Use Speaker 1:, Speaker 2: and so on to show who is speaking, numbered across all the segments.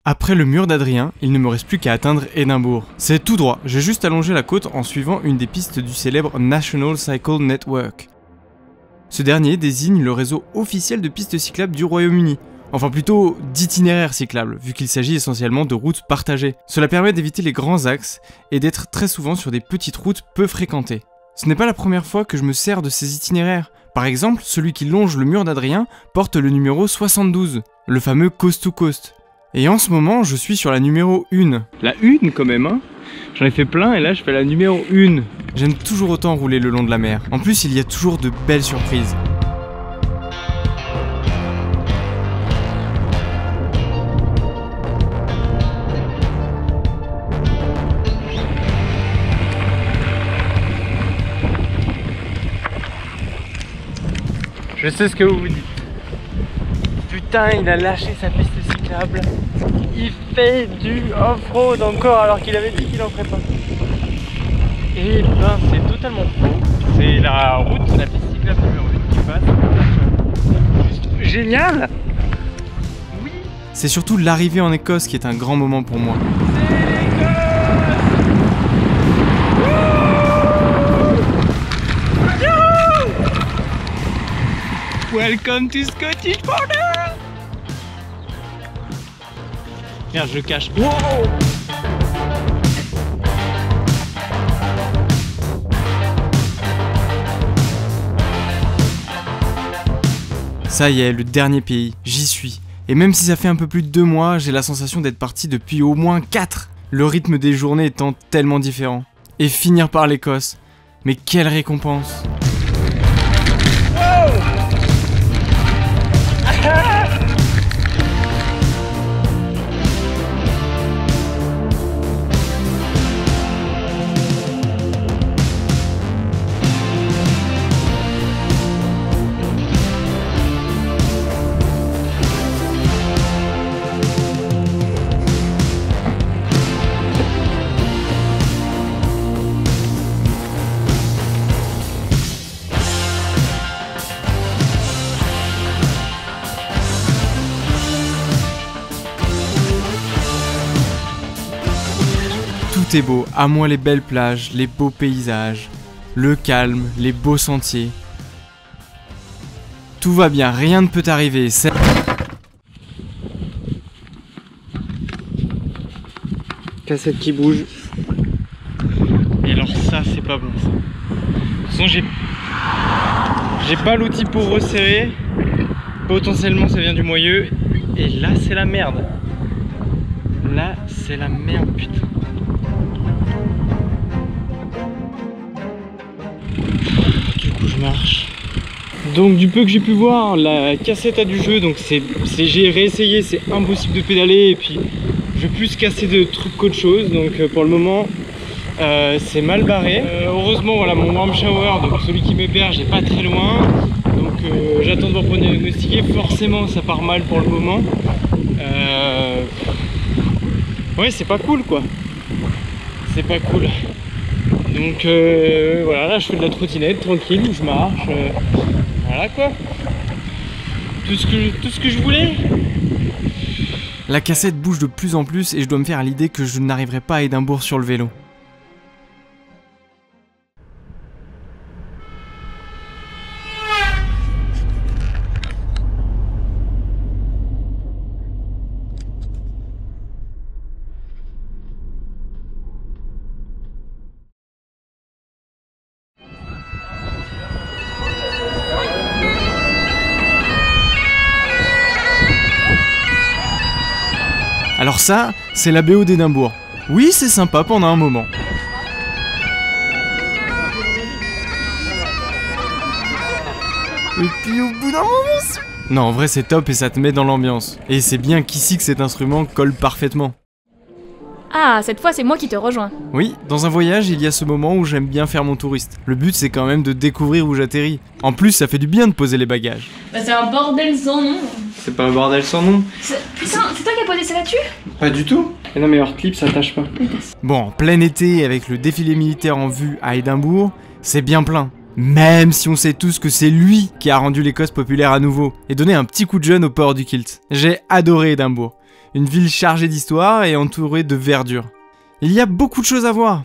Speaker 1: Après le mur d'Adrien, il ne me reste plus qu'à atteindre Édimbourg. C'est tout droit, j'ai juste allongé la côte en suivant une des pistes du célèbre National Cycle Network. Ce dernier désigne le réseau officiel de pistes cyclables du Royaume-Uni. Enfin plutôt d'itinéraires cyclables, vu qu'il s'agit essentiellement de routes partagées. Cela permet d'éviter les grands axes et d'être très souvent sur des petites routes peu fréquentées. Ce n'est pas la première fois que je me sers de ces itinéraires. Par exemple, celui qui longe le mur d'Adrien porte le numéro 72, le fameux Coast to Coast. Et en ce moment, je suis sur la numéro 1. La 1 quand même, hein. J'en ai fait plein et là je fais la numéro 1. J'aime toujours autant rouler le long de la mer. En plus, il y a toujours de belles surprises. Je sais ce que vous vous dites. Putain, il a lâché sa piste cyclable. Il fait du off-road encore alors qu'il avait dit qu'il en ferait pas. Et ben c'est totalement faux. C'est la route, la piste cyclable numéro 1 qui passe. Juste génial. Oui. C'est surtout l'arrivée en Écosse qui est un grand moment pour moi. Welcome to Scottish Border. Merde, je cache. Wow. Ça y est, le dernier pays, j'y suis. Et même si ça fait un peu plus de 2 mois, j'ai la sensation d'être parti depuis au moins 4. Le rythme des journées étant tellement différent. Et finir par l'Écosse. Mais quelle récompense! Tout est beau, à moi les belles plages, les beaux paysages, le calme, les beaux sentiers. Tout va bien, rien ne peut arriver, c'est... Cassette qui bouge. Et alors ça, c'est pas bon ça. De toute façon, j'ai pas l'outil pour resserrer. Potentiellement, ça vient du moyeu. Et là, c'est la merde. Là, c'est la merde, putain. Du coup je marche. Donc du peu que j'ai pu voir, la cassette a du jeu, donc j'ai réessayé, c'est impossible de pédaler et puis je vais plus casser de trucs qu'autre chose, donc pour le moment c'est mal barré. Heureusement voilà, mon warm shower, donc celui qui m'héberge est pas très loin, donc j'attends de voir pour diagnostiquer. Forcément ça part mal pour le moment. Ouais, c'est pas cool quoi, c'est pas cool. Donc voilà, là je fais de la trottinette tranquille, je marche, voilà quoi. Tout ce que je voulais. La cassette bouge de plus en plus et je dois me faire à l'idée que je n'arriverai pas à Édimbourg sur le vélo. Alors ça, c'est la BO d'Édimbourg. Oui, c'est sympa pendant un moment. Et puis au bout d'un moment... Non, en vrai c'est top et ça te met dans l'ambiance. Et c'est bien qu'ici que cet instrument colle parfaitement.
Speaker 2: Ah, cette fois c'est moi qui te rejoins.
Speaker 1: Oui, dans un voyage, il y a ce moment où j'aime bien faire mon touriste. Le but c'est quand même de découvrir où j'atterris. En plus, ça fait du bien de poser les bagages.
Speaker 2: Bah c'est un bordel sans nom.
Speaker 1: C'est pas un bordel sans nom.
Speaker 2: Putain, c'est toi qui as posé ça là-dessus?
Speaker 1: Pas du tout. Mais non mais hors clip, ça tâche pas. Bon, en plein été, avec le défilé militaire en vue à Édimbourg, c'est bien plein. Même si on sait tous que c'est lui qui a rendu l'Écosse populaire à nouveau et donné un petit coup de jeune au port du kilt. J'ai adoré Édimbourg. Une ville chargée d'histoire et entourée de verdure. Il y a beaucoup de choses à voir.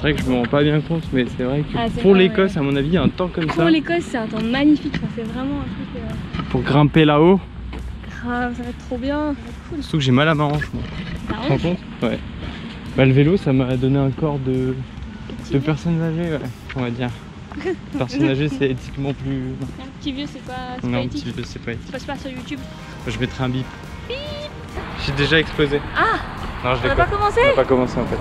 Speaker 1: C'est vrai que je me rends pas bien compte, mais c'est vrai que pour l'Écosse, à mon avis, un temps comme ça.
Speaker 2: Pour l'Écosse, c'est un temps magnifique. Enfin, c'est vraiment un truc.
Speaker 1: Pour grimper là-haut.
Speaker 2: Grave, ça va être trop bien. Ça va être cool.
Speaker 1: Surtout que j'ai mal à ma hanche. Tu te rends compte? Ouais. Bah, le vélo, ça m'a donné un corps de personnes âgées, ouais, on va dire. Personnes âgées, c'est éthiquement plus.
Speaker 2: Un petit vieux, c'est pas éthique.
Speaker 1: Non, un petit vieux, c'est pas éthique.
Speaker 2: Ça passe pas sur YouTube.
Speaker 1: Je mettrai un bip. Bip. J'ai déjà explosé.
Speaker 2: Ah!
Speaker 1: Non, je
Speaker 2: on n'a pas commencé?
Speaker 1: On n'a pas commencé en fait.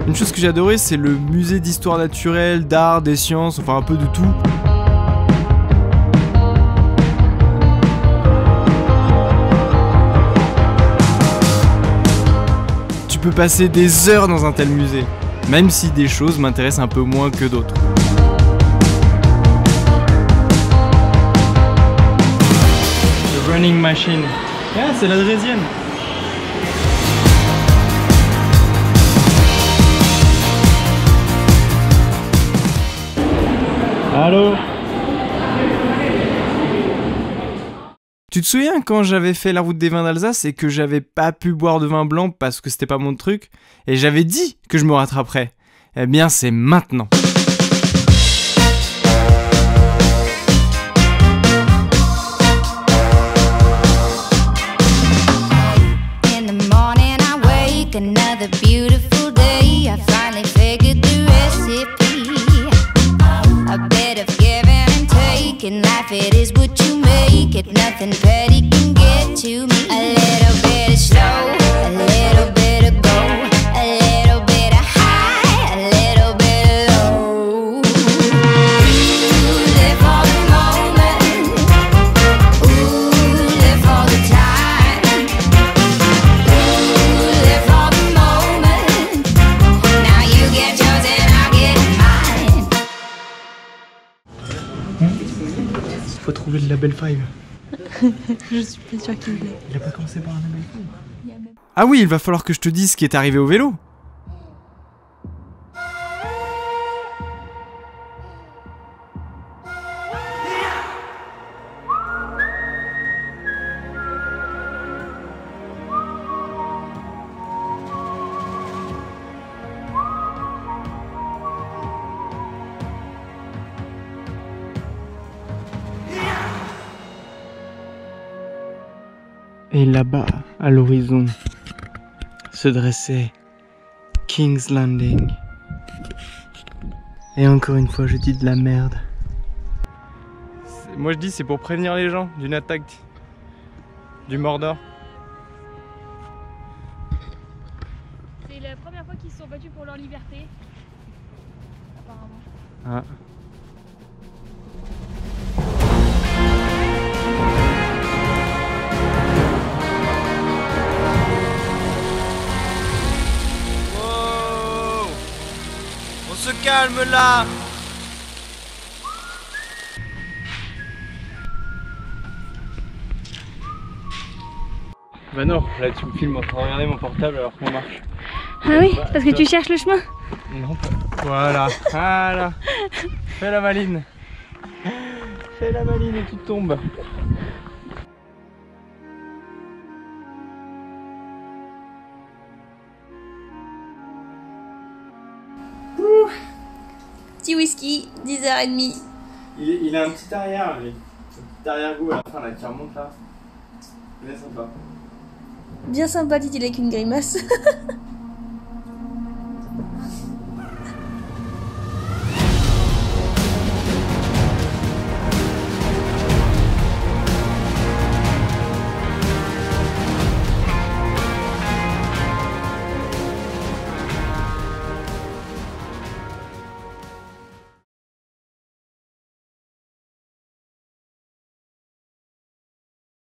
Speaker 1: Une chose que j'ai adoré, c'est le musée d'histoire naturelle, d'art, des sciences, enfin un peu de tout. Tu peux passer des heures dans un tel musée, même si des choses m'intéressent un peu moins que d'autres. The running machine. Ah, c'est la Drésienne. Allô? Tu te souviens quand j'avais fait la route des vins d'Alsace et que j'avais pas pu boire de vin blanc parce que c'était pas mon truc et j'avais dit que je me rattraperais? Eh bien c'est maintenant.
Speaker 3: Another beautiful day, I finally figured the recipe. A bit of giving and taking, life it is what you make it. Nothing petty can get to me. A little bit of slow, a little bit of go, a little bit of high, a little bit of low. Ooh, live for the moment. Ooh, live for the time. Ooh, live for the moment. Now you get yours and I'll get mine.
Speaker 1: Faut trouver le label 5.
Speaker 2: Je suis pas sûre qu'il l'ait.
Speaker 1: Il a pas commencé par un label 5. Ah oui, il va falloir que je te dise ce qui est arrivé au vélo. Et là-bas, à l'horizon, se dressait King's Landing. Et encore une fois, je dis de la merde. Moi je dis c'est pour prévenir les gens d'une attaque du Mordor.
Speaker 2: C'est la première fois qu'ils se sont battus pour leur liberté. Apparemment.
Speaker 1: Ah. On se calme là. Bah non, là tu me filmes en train de regarder mon portable alors qu'on marche.
Speaker 2: Ah oui, parce que tu cherches le chemin.
Speaker 1: Non, voilà, voilà. Fais la maline. Fais la maline et tu tombes.
Speaker 3: Petit whisky, 10h30.
Speaker 1: Il a un petit arrière, lui. Un petit arrière-goût à la fin là qui remonte là. Bien sympa.
Speaker 3: Bien sympa, dit-il avec une grimace.